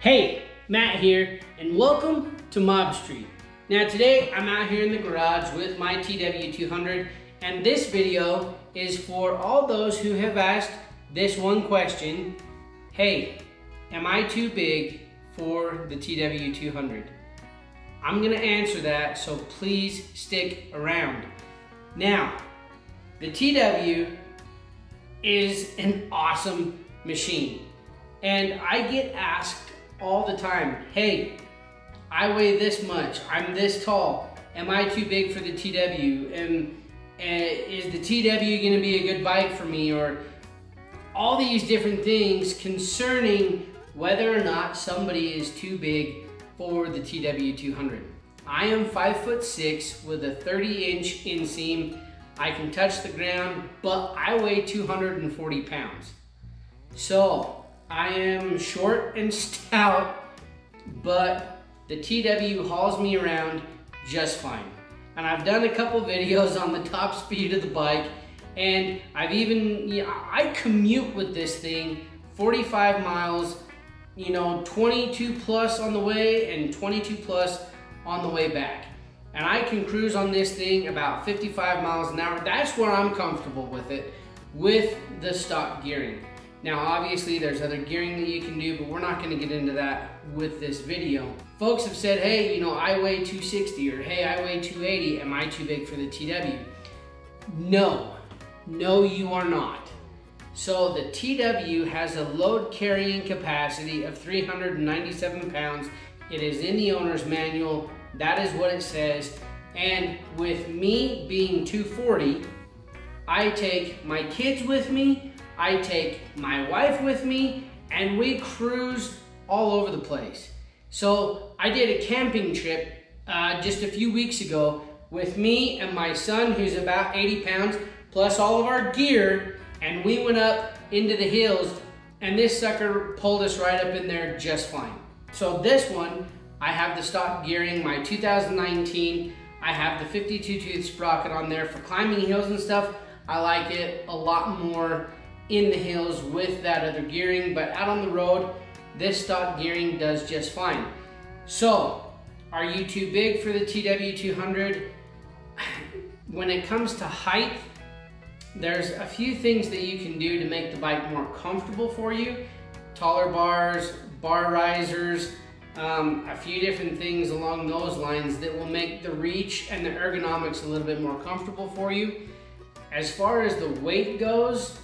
Hey, Matt here, and welcome to MOAB Street. Now today I'm out here in the garage with my TW200, and this video is for all those who have asked this one question: hey, am I too big for the TW200? I'm gonna answer that, so please stick around. Now, the TW is an awesome machine, and I get asked all the time, hey, I weigh this much, I'm this tall, am I too big for the TW? And is the TW gonna be a good bike for me? Or all these different things concerning whether or not somebody is too big for the TW200. I am 5'6" with a 30-inch inseam. I can touch the ground, but I weigh 240 pounds. So I am short and stout, but the TW hauls me around just fine. And I've done a couple videos on the top speed of the bike, and I commute with this thing 45 miles, 22 plus on the way and 22 plus on the way back. And I can cruise on this thing about 55 miles an hour. That's where I'm comfortable with it, with the stock gearing. Now, obviously, there's other gearing that you can do, but we're not going to get into that with this video. Folks have said, hey, I weigh 260, or hey, I weigh 280. Am I too big for the TW? No, you are not. So the TW has a load carrying capacity of 397 pounds. It is in the owner's manual. That is what it says. And with me being 240, I take my kids with me, I take my wife with me, and we cruise all over the place. So I did a camping trip just a few weeks ago with me and my son, who's about 80 pounds, plus all of our gear, and we went up into the hills, and this sucker pulled us right up in there just fine. So this one, I have the stock gearing, my 2019, I have the 52 tooth sprocket on there for climbing hills and stuff. I like it a lot more in the hills with that other gearing, but out on the road, this stock gearing does just fine. So, are you too big for the TW200? When it comes to height, there's a few things that you can do to make the bike more comfortable for you. Taller bars, bar risers, a few different things along those lines that will make the reach and the ergonomics a little bit more comfortable for you. As far as the weight goes,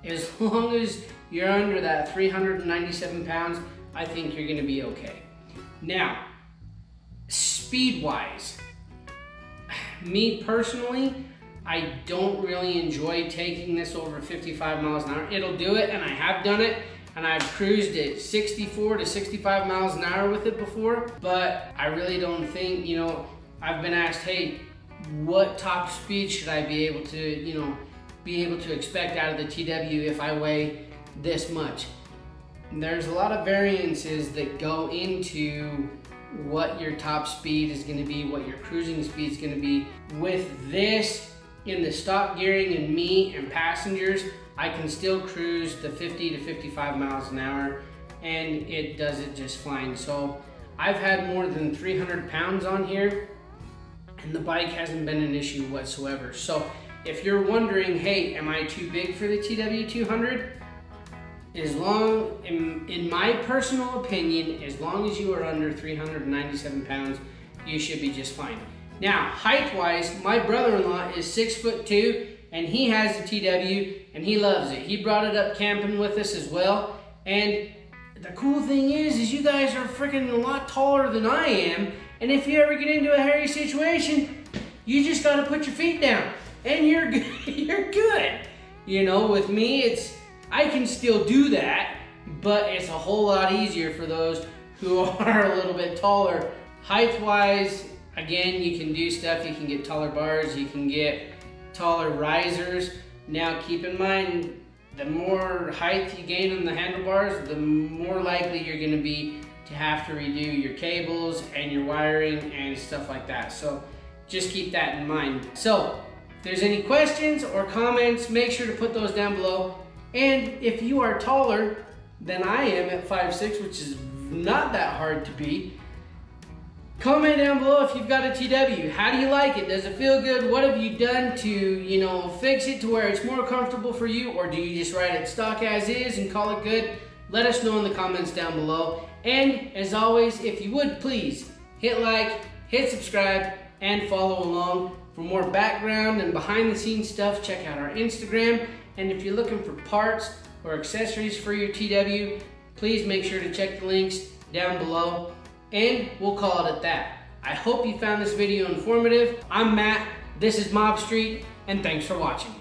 as long as you're under that 397 pounds, I think you're gonna be okay. Now, speed-wise, me personally, I don't really enjoy taking this over 55 miles an hour. It'll do it, and I have done it, and I've cruised at 64 to 65 miles an hour with it before, but I really don't think, I've been asked, hey, what top speed should I be able to expect out of the TW if I weigh this much? And there's a lot of variances that go into what your top speed is going to be, what your cruising speed is going to be. With this in the stock gearing and me and passengers, I can still cruise the 50 to 55 miles an hour, and it does it just fine. So I've had more than 300 pounds on here, and the bike hasn't been an issue whatsoever. So if you're wondering, hey, am I too big for the TW200? In my personal opinion, as long as you are under 397 pounds, you should be just fine. Now, height-wise, my brother-in-law is 6'2", and he has a TW, and he loves it. He brought it up camping with us as well, and the cool thing is you guys are freaking a lot taller than I am, and if you ever get into a hairy situation, you just gotta put your feet down, and you're good. You're good. With me, I can still do that, but it's a whole lot easier for those who are a little bit taller. Height-wise, again, you can do stuff. You can get taller bars, you can get taller risers. Now, keep in mind, the more height you gain on the handlebars, the more likely you're gonna be to have to redo your cables and your wiring and stuff like that. So just keep that in mind. So if there's any questions or comments, make sure to put those down below. And if you are taller, than I am at 5'6", which is not that hard to be. Comment down below if you've got a TW. How do you like it? Does it feel good? What have you done to, fix it to where it's more comfortable for you? Or do you just ride it stock as is and call it good? Let us know in the comments down below. And as always, if you would please hit like, hit subscribe, and follow along. For more background and behind the scenes stuff, check out our Instagram. And if you're looking for parts or accessories for your TW, please make sure to check the links down below. And we'll call it at that. I hope you found this video informative. I'm Matt, this is MOAB Street, and thanks for watching.